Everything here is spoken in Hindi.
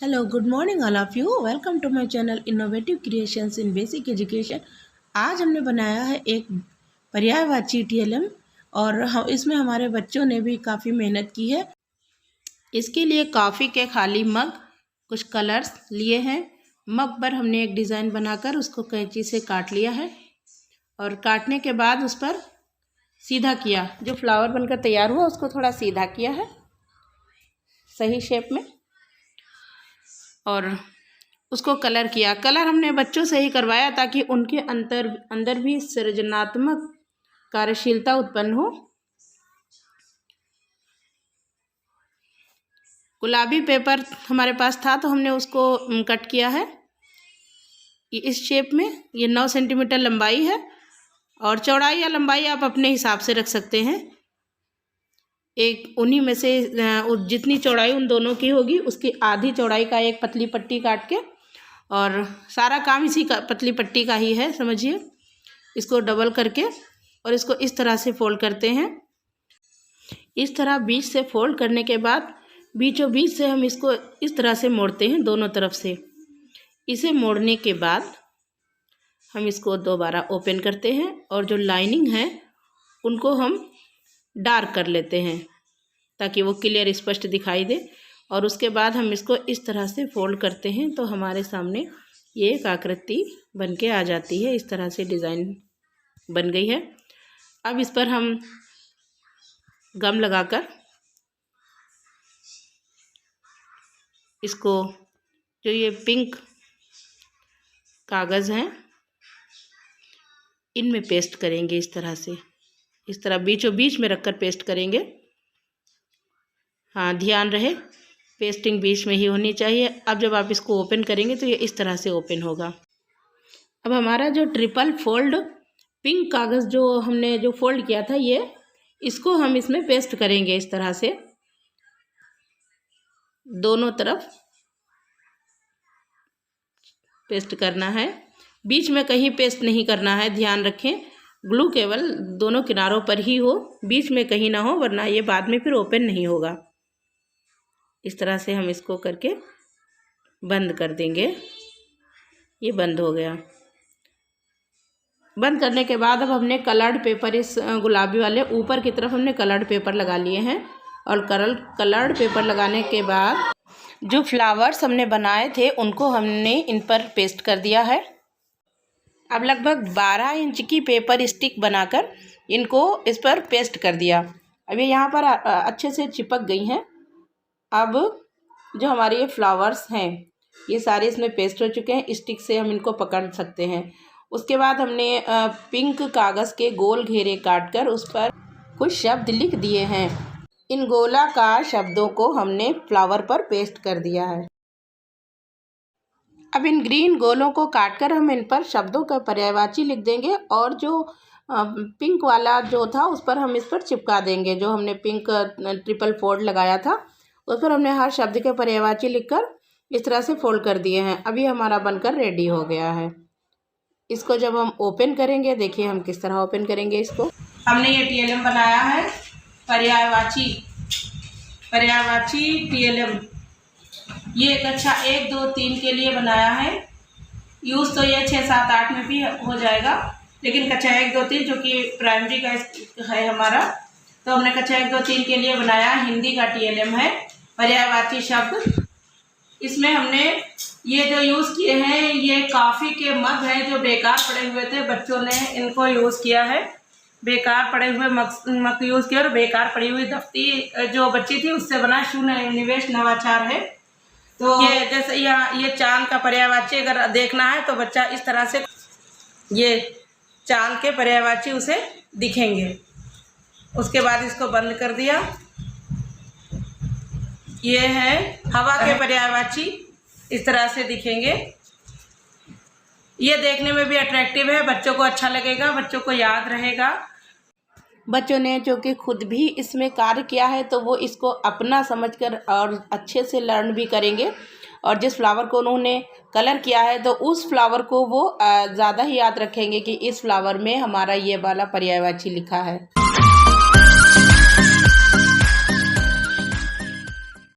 Hello good morning all of you. Welcome to my channel innovative creations in basic education. आज हमने बनाया है एक पर्यायवाची टीएलएम और इसमें हमारे बच्चों ने भी काफ़ी मेहनत की है। इसके लिए कॉफ़ी के खाली मग, कुछ कलर्स लिए हैं। मग पर हमने एक डिज़ाइन बनाकर उसको कैंची से काट लिया है और काटने के बाद उस पर सीधा किया। जो फ्लावर बनकर तैयार हुआ उसको थोड़ा सीधा किया है सही शेप में और उसको कलर किया। कलर हमने बच्चों से ही करवाया ताकि उनके अंदर भी सृजनात्मक कार्यशीलता उत्पन्न हो। गुलाबी पेपर हमारे पास था तो हमने उसको कट किया है इस शेप में। ये 9 सेंटीमीटर लंबाई है और चौड़ाई या लंबाई आप अपने हिसाब से रख सकते हैं। एक उन्हीं में से जितनी चौड़ाई उन दोनों की होगी उसकी आधी चौड़ाई का एक पतली पट्टी काट के, और सारा काम इसी का पतली पट्टी का ही है समझिए। इसको डबल करके और इसको इस तरह से फोल्ड करते हैं। इस तरह बीच से फोल्ड करने के बाद बीचों बीच से हम इसको इस तरह से मोड़ते हैं दोनों तरफ से। इसे मोड़ने के बाद हम इसको दोबारा ओपन करते हैं और जो लाइनिंग है उनको हम डार्क कर लेते हैं ताकि वो क्लियर स्पष्ट दिखाई दे। और उसके बाद हम इसको इस तरह से फोल्ड करते हैं तो हमारे सामने ये एक आकृति बन के आ जाती है। इस तरह से डिज़ाइन बन गई है। अब इस पर हम गम लगाकर इसको, जो ये पिंक कागज़ हैं, इनमें पेस्ट करेंगे इस तरह से। इस तरह बीचों बीच में रखकर पेस्ट करेंगे। हाँ, ध्यान रहे पेस्टिंग बीच में ही होनी चाहिए। अब जब आप इसको ओपन करेंगे तो ये इस तरह से ओपन होगा। अब हमारा जो ट्रिपल फोल्ड पिंक कागज़ जो हमने फोल्ड किया था, ये इसको हम इसमें पेस्ट करेंगे इस तरह से दोनों तरफ पेस्ट करना है। बीच में कहीं पेस्ट नहीं करना है, ध्यान रखें। ग्लू केवल दोनों किनारों पर ही हो, बीच में कहीं ना हो, वरना ये बाद में फिर ओपन नहीं होगा। इस तरह से हम इसको करके बंद कर देंगे। ये बंद हो गया। बंद करने के बाद अब हमने कलर्ड पेपर, इस गुलाबी वाले ऊपर की तरफ हमने कलर्ड पेपर लगा लिए हैं। और कलर्ड पेपर लगाने के बाद जो फ्लावर्स हमने बनाए थे उनको हमने इन पर पेस्ट कर दिया है। अब लगभग 12 इंच की पेपर स्टिक बनाकर इनको इस पर पेस्ट कर दिया। अब ये यहाँ पर अच्छे से चिपक गई हैं। अब जो हमारे ये फ्लावर्स हैं ये सारे इसमें पेस्ट हो चुके हैं। स्टिक से हम इनको पकड़ सकते हैं। उसके बाद हमने पिंक कागज़ के गोल घेरे काटकर उस पर कुछ शब्द लिख दिए हैं। इन गोलाकार शब्दों को हमने फ्लावर पर पेस्ट कर दिया है। अब इन ग्रीन गोलों को काटकर हम इन पर शब्दों का पर्यायवाची लिख देंगे और जो पिंक वाला जो था उस पर हम इस पर चिपका देंगे। जो हमने पिंक ट्रिपल फोल्ड लगाया था उस पर हमने हर शब्द के पर्यायवाची लिखकर इस तरह से फोल्ड कर दिए हैं। अभी हमारा बनकर रेडी हो गया है। इसको जब हम ओपन करेंगे, देखिए हम किस तरह ओपन करेंगे इसको। हमने ये टीएलएम बनाया है, पर्यायवाची टीएलएम। ये कक्षा 1, 2, 3 के लिए बनाया है। यूज़ तो ये 6, 7, 8 में भी हो जाएगा, लेकिन कक्षा 1, 2, 3 जो कि प्राइमरी का है हमारा, तो हमने कक्षा 1, 2, 3 के लिए बनाया। हिंदी का टीएलएम है पर्यायवाची शब्द। इसमें हमने ये जो यूज़ किए हैं ये कॉफ़ी के मग हैं जो बेकार पड़े हुए थे, बच्चों ने इनको यूज़ किया है। बेकार पड़े हुए मग यूज़ किया और बेकार पड़ी हुई दफ्ती जो बच्ची थी उससे बना शून्य निवेश नवाचार है। तो ये जैसे ये चांद का पर्यायवाची अगर देखना है तो बच्चा इस तरह से ये चांद के पर्यायवाची उसे दिखेंगे। उसके बाद इसको बंद कर दिया। ये है हवा के पर्यायवाची, इस तरह से दिखेंगे। ये देखने में भी अट्रैक्टिव है, बच्चों को अच्छा लगेगा, बच्चों को याद रहेगा। बच्चों ने जो कि खुद भी इसमें कार्य किया है तो वो इसको अपना समझकर और अच्छे से लर्न भी करेंगे। और जिस फ्लावर को उन्होंने कलर किया है तो उस फ्लावर को वो ज़्यादा ही याद रखेंगे कि इस फ्लावर में हमारा ये वाला पर्यायवाची लिखा है।